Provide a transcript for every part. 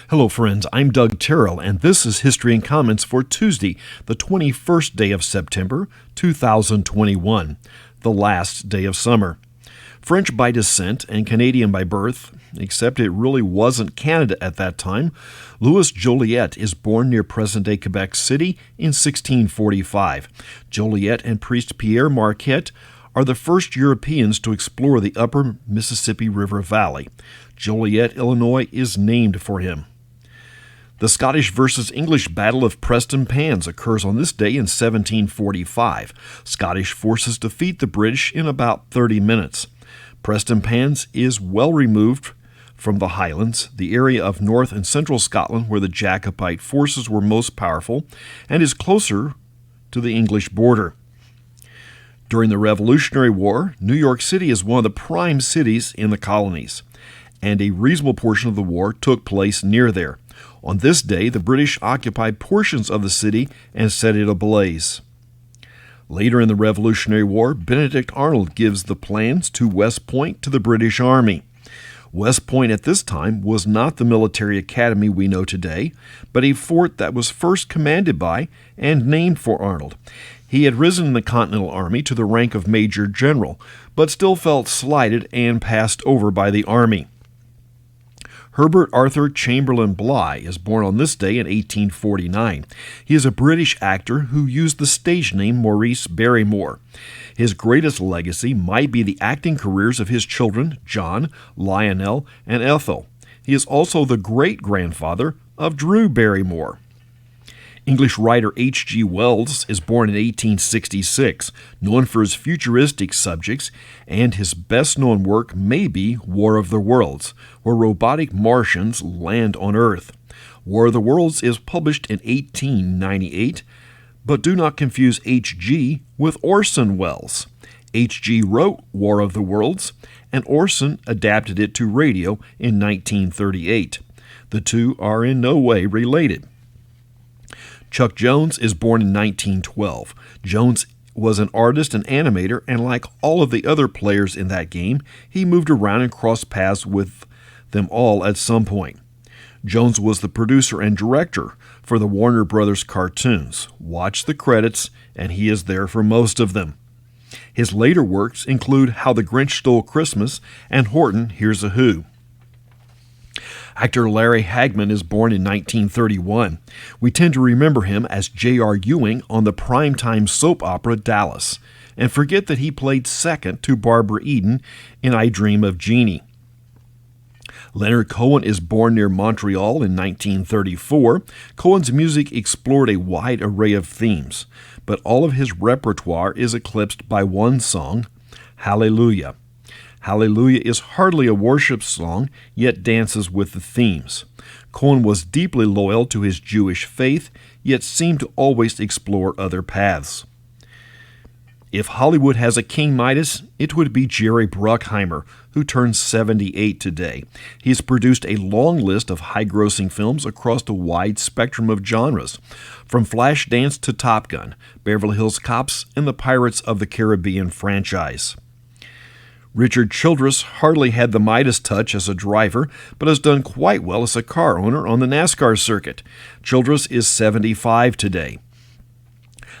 Hello, friends. I'm Doug Terrell, and this is History and Comments for Tuesday, the 21st day of September, 2021, the last day of summer. French by descent and Canadian by birth, except it really wasn't Canada at that time, Louis Joliet is born near present-day Quebec City in 1645. Joliet and priest Pierre Marquette are the first Europeans to explore the upper Mississippi River Valley. Joliet, Illinois is named for him. The Scottish versus English Battle of Prestonpans occurs on this day in 1745. Scottish forces defeat the British in about 30 minutes. Prestonpans is well removed from the Highlands, the area of north and central Scotland where the Jacobite forces were most powerful, and is closer to the English border. During the Revolutionary War, New York City is one of the prime cities in the colonies, and a reasonable portion of the war took place near there. On this day, the British occupied portions of the city and set it ablaze. Later in the Revolutionary War, Benedict Arnold gives the plans to West Point to the British Army. West Point at this time was not the military academy we know today, but a fort that was first commanded by and named for Arnold. He had risen in the Continental Army to the rank of Major General, but still felt slighted and passed over by the Army. Herbert Arthur Chamberlain Bligh is born on this day in 1849. He is a British actor who used the stage name Maurice Barrymore. His greatest legacy might be the acting careers of his children, John, Lionel, and Ethel. He is also the great-grandfather of Drew Barrymore. English writer H.G. Wells is born in 1866, known for his futuristic subjects, and his best-known work may be War of the Worlds, where robotic Martians land on Earth. War of the Worlds is published in 1898, but do not confuse H.G. with Orson Welles. H.G. wrote War of the Worlds, and Orson adapted it to radio in 1938. The two are in no way related. Chuck Jones is born in 1912. Jones was an artist and animator, and like all of the other players in that game, he moved around and crossed paths with them all at some point. Jones was the producer and director for the Warner Brothers cartoons. Watch the credits, and he is there for most of them. His later works include How the Grinch Stole Christmas and Horton Hears a Who. Actor Larry Hagman is born in 1931. We tend to remember him as J.R. Ewing on the primetime soap opera Dallas, and forget that he played second to Barbara Eden in I Dream of Jeannie. Leonard Cohen is born near Montreal in 1934. Cohen's music explored a wide array of themes, but all of his repertoire is eclipsed by one song, Hallelujah. Hallelujah is hardly a worship song, yet dances with the themes. Cohen was deeply loyal to his Jewish faith, yet seemed to always explore other paths. If Hollywood has a King Midas, it would be Jerry Bruckheimer, who turns 78 today. He has produced a long list of high-grossing films across a wide spectrum of genres, from Flashdance to Top Gun, Beverly Hills Cops, and the Pirates of the Caribbean franchise. Richard Childress hardly had the Midas touch as a driver, but has done quite well as a car owner on the NASCAR circuit. Childress is 75 today.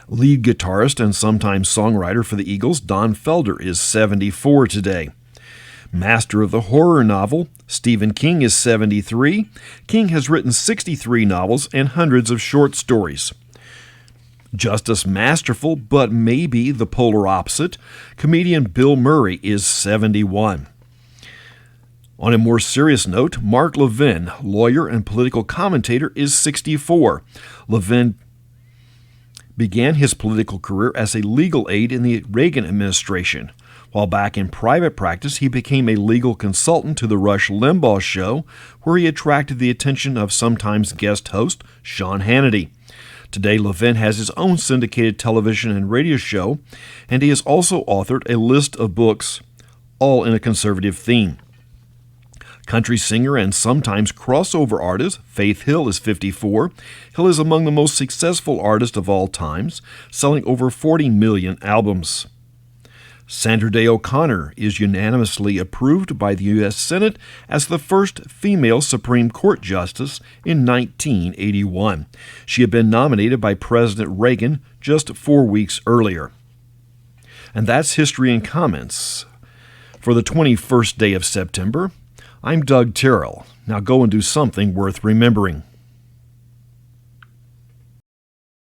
Lead guitarist and sometime songwriter for the Eagles, Don Felder, is 74 today. Master of the horror novel, Stephen King, is 73. King has written 63 novels and hundreds of short stories. Just as masterful, but maybe the polar opposite, comedian Bill Murray is 71. On a more serious note, Mark Levin, lawyer and political commentator, is 64. Levin began his political career as a legal aide in the Reagan administration. While back in private practice, he became a legal consultant to the Rush Limbaugh show, where he attracted the attention of sometimes guest host Sean Hannity. Today, Levin has his own syndicated television and radio show, and he has also authored a list of books, all in a conservative theme. Country singer and sometimes crossover artist Faith Hill is 54. Hill is among the most successful artists of all times, selling over 40 million albums. Sandra Day O'Connor is unanimously approved by the U.S. Senate as the first female Supreme Court justice in 1981. She had been nominated by President Reagan just 4 weeks earlier. And that's History and Comments. For the 21st day of September, I'm Doug Terrell. Now go and do something worth remembering.